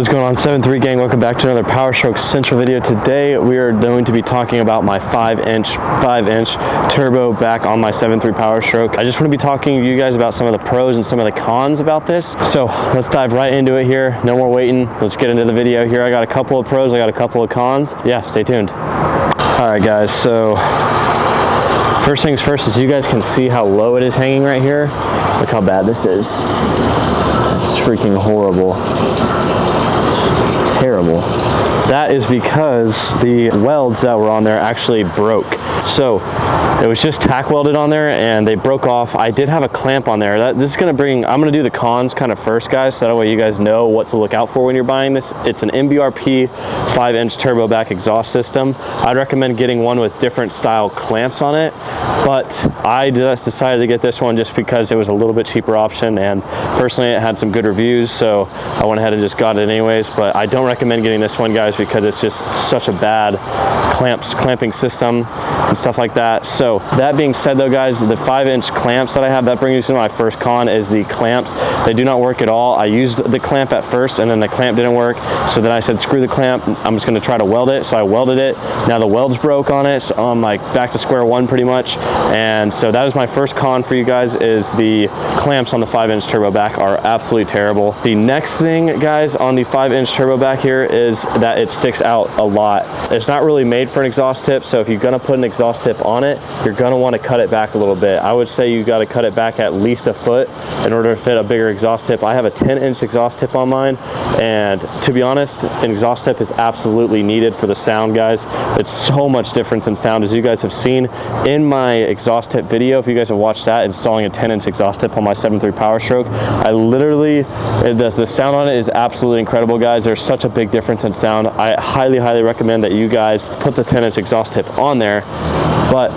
What is going on, 7-3 gang? Welcome back to another Powerstroke Central video. Today we are going to be talking about my 5-inch turbo back on my 7.3 Powerstroke. I just want to be talking to you guys about some of the pros and some of the cons about this. So let's dive right into it here. No more waiting. Let's get into the video here. I got a couple of pros, I got a couple of cons. Yeah, stay tuned. All right, guys. So first things first is you guys can see how low it is hanging right here. Look how bad this is. It's freaking horrible. Terrible. That is because the welds that were on there actually broke. So it was just tack welded on there and they broke off. I did have a clamp on there. This is going to bring, I'm going to do the cons kind of first, guys, so that way you guys know what to look out for when you're buying this. It's an MBRP 5-inch turbo back exhaust system. I'd recommend getting one with different style clamps on it, but I just decided to get this one just because it was a little bit cheaper option, and personally it had some good reviews, so I went ahead and just got it anyways. But I don't recommend getting this one, guys, because it's just such a bad clamping system and stuff like that. So that being said though, guys, the 5-inch clamps that I have, that brings me to my first con, is the clamps. They do not work at all. I used the clamp at first and then the clamp didn't work, so then I said screw the clamp, I'm just going to try to weld it. So I welded it. Now the welds broke on it, so I'm like back to square one pretty much. And so that is my first con for you guys, is the clamps on the 5-inch turbo back are absolutely terrible. The next thing, guys, on the 5-inch turbo back here is that it sticks out a lot. It's not really made for an exhaust tip, so if you're going to put an exhaust tip on it, you're going to want to cut it back a little bit. I would say you got to cut it back at least a foot in order to fit a bigger exhaust tip. I have a 10-inch exhaust tip on mine, and to be honest, an exhaust tip is absolutely needed for the sound, guys. It's so much difference in sound, as you guys have seen in my exhaust tip video. If you guys have watched that, installing a 10-inch exhaust tip on my 7.3 Powerstroke, I literally, the sound on it is absolutely incredible, guys. There's such a big difference in sound. I highly recommend that you guys put the 10-inch exhaust tip on there. But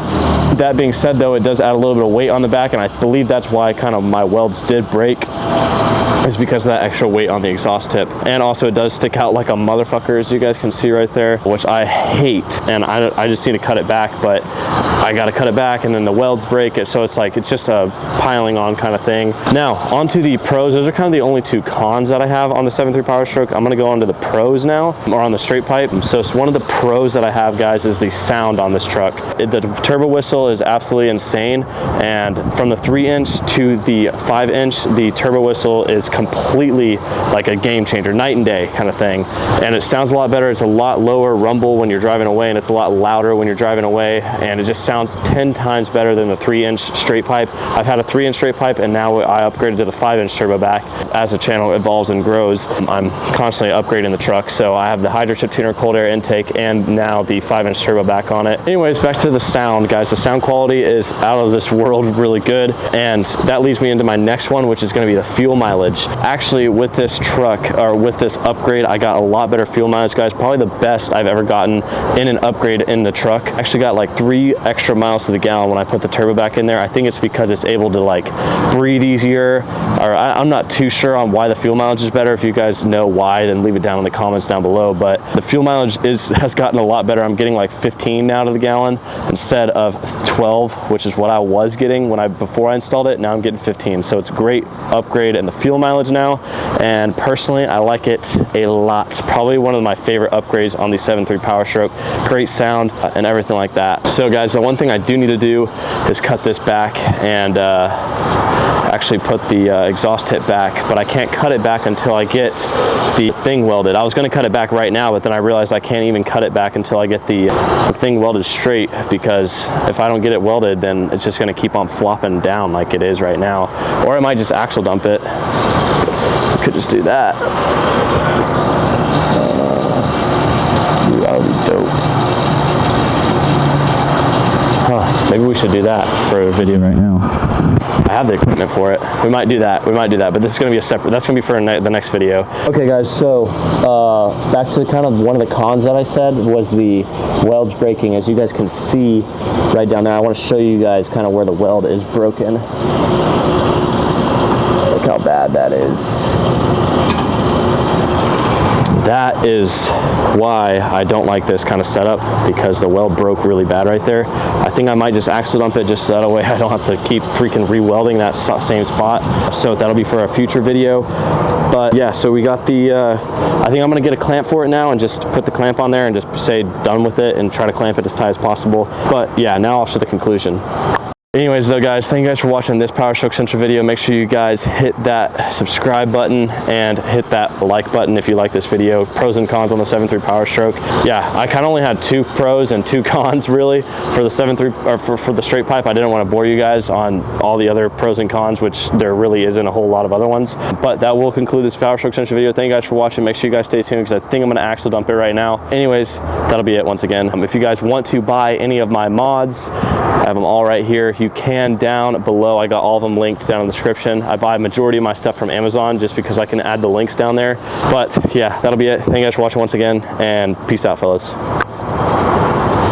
that being said though, it does add a little bit of weight on the back, and I believe that's why kind of my welds did break, is because of that extra weight on the exhaust tip. And also it does stick out like a motherfucker, as you guys can see right there, which I hate, and I just need to cut it back, but I got to cut it back and then the welds break it, so it's like it's just a piling on kind of thing. Now onto the pros. Those are kind of the only two cons that I have on the 7.3 Powerstroke. I'm going to go on to the pros now, or on the straight pipe. So one of the pros that I have, guys, is the sound on this truck. The turbo whistle is absolutely insane, and from the 3-inch to the 5-inch, the turbo whistle is completely like a game changer, night and day kind of thing. And it sounds a lot better. It's a lot lower rumble when you're driving away, and it's a lot louder when you're driving away, and it just sounds 10 times better than the 3-inch straight pipe. I've had a 3-inch straight pipe, and now I upgraded to the 5-inch turbo back. As the channel evolves and grows, I'm constantly upgrading the truck, so I have the hydro chip tuner cold air intake and now the 5-inch turbo back on it. Anyways, back to the sound, guys. The sound quality is out of this world, really good, and that leads me into my next one, which is going to be the fuel mileage. Actually, with this truck, or with this upgrade, I got a lot better fuel mileage, guys. Probably the best I've ever gotten in an upgrade in the truck. I actually got like 3 extra miles to the gallon when I put the turbo back in there. I think it's because it's able to like breathe easier, or I'm not too sure on why the fuel mileage is better. If you guys know why, then leave it down in the comments down below. But the fuel mileage has gotten a lot better. I'm getting like 15 now to the gallon instead of 12, which is what I was getting before I installed it. Now I'm getting 15, so it's a great upgrade in the fuel mileage now, and personally I like it a lot. Probably one of my favorite upgrades on the 7.3 Powerstroke. Great sound and everything like that. So guys, the one thing I do need to do is cut this back and actually put the exhaust tip back, but I can't cut it back until I get the thing welded. I was going to cut it back right now, but then I realized I can't even cut it back until I get the thing welded straight, because if I don't get it welded, then it's just going to keep on flopping down like it is right now. Or I might just axle dump it. I could just do that. That would be dope. Huh, maybe we should do that for a video right now. I have the equipment for it. We might do that, but this is going to be a separate, that's going to be for the next video. Okay guys, so back to kind of one of the cons that I said was the welds breaking. As you guys can see right down there, I want to show you guys kind of where the weld is broken. Look how bad that is. that is why I don't like this kind of setup, because the weld broke really bad right there. I think I might just axle dump it just so that way I don't have to keep freaking re-welding that same spot. So that'll be for a future video. But yeah, so we got the, I think I'm gonna get a clamp for it now and just put the clamp on there and just say done with it and try to clamp it as tight as possible. But yeah, now off to the conclusion. Anyways though guys, thank you guys for watching this Powerstroke Central video. Make sure you guys hit that subscribe button and hit that like button if you like this video. Pros and cons on the 7.3 Powerstroke. Yeah, I kind of only had 2 pros and 2 cons really for the 7.3, or for the straight pipe. I didn't want to bore you guys on all the other pros and cons, which there really isn't a whole lot of other ones. But that will conclude this Powerstroke Central video. Thank you guys for watching. Make sure you guys stay tuned, because I think I'm going to axle dump it right now. Anyways, that'll be it once again. If you guys want to buy any of my mods, I have them all right here. You can down below. I got all of them linked down in the description. I buy a majority of my stuff from Amazon just because I can add the links down there. But yeah, that'll be it. Thank you guys for watching once again, and peace out, fellas.